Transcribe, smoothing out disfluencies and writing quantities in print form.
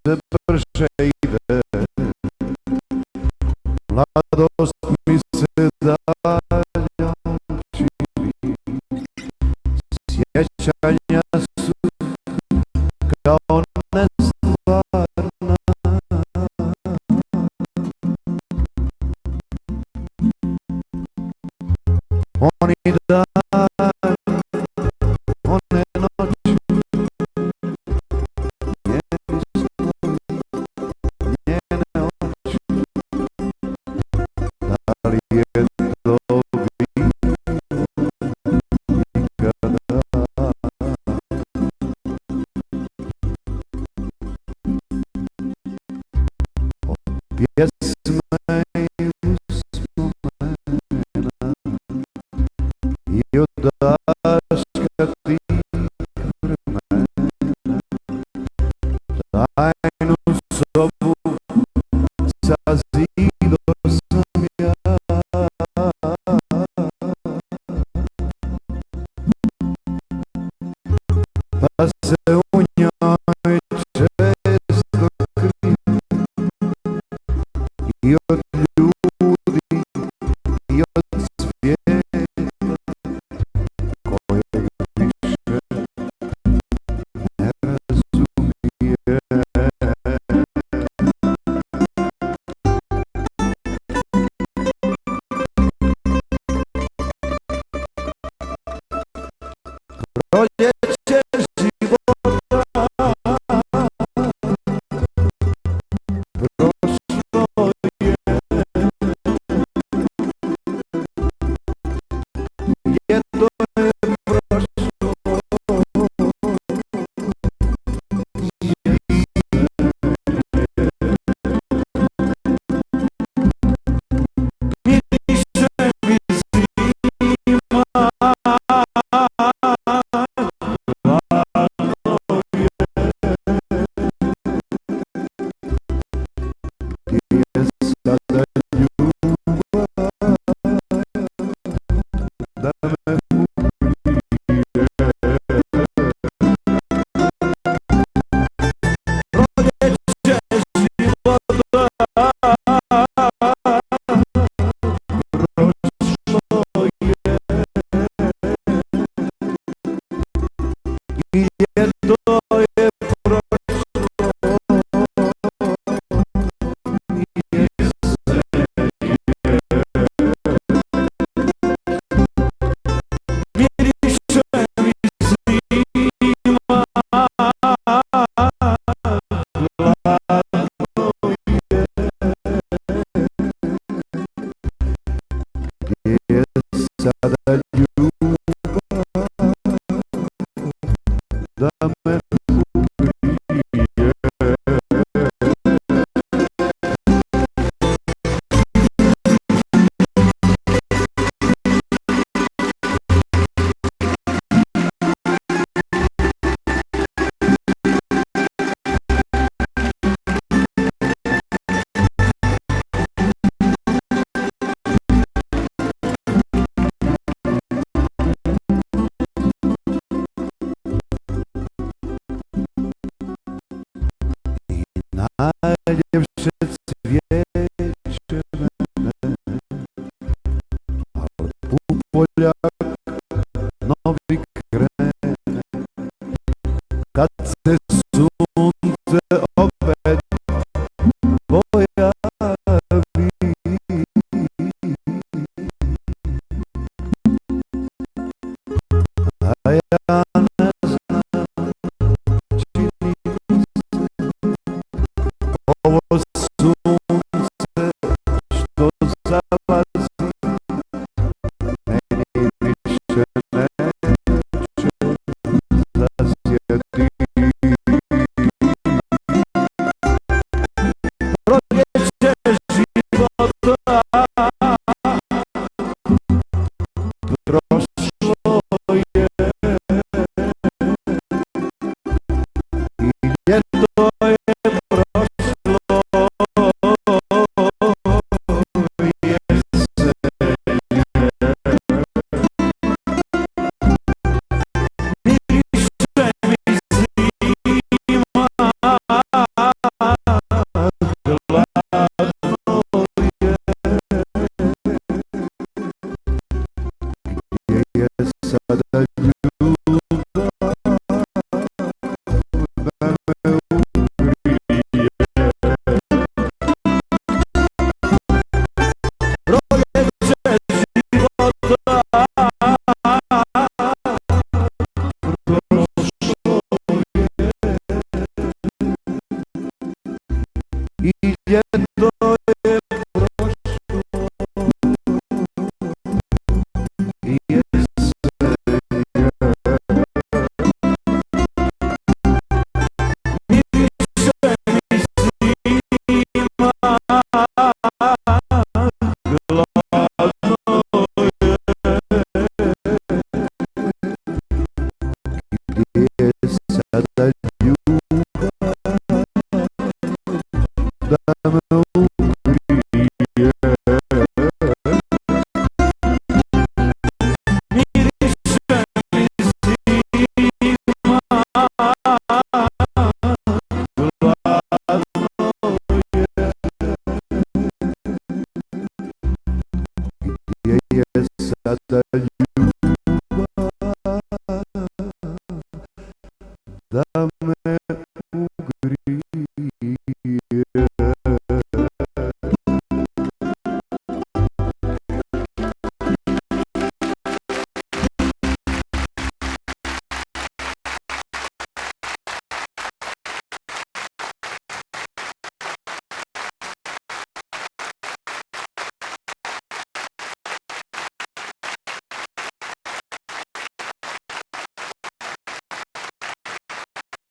se prešejde, mladost mi se dalja čini, sjećanja su kao nestvarna. Oni dan, one noći, njeni snovi, njene oči, da li je to bilo nikada? Od pjesme i uspomena i od daška tih vremena, tajnu sobu sazido sam ja, pa se u njoj često krijem i od ljudi i od svijeta kojeg više ne razumije. Proljeće života prošlo je, ljeto je prošlo, miriše mi zima, gdje je sada ljubav da me ubije. Proljeće života prošlo je i ljeto je prošlo, i jesen je. Miriše mi zima, hladno je, gdje je sada ljubav da me ubije. Najljepše cvijeće mene, al pupoljak novi krene, kad se sunce opet pojavi, a ja ne znam, čini mi se ovo sunce što zalazi, meni više neće zasjeti. Proljeće života prošlo je i ljeto je prošlo, kada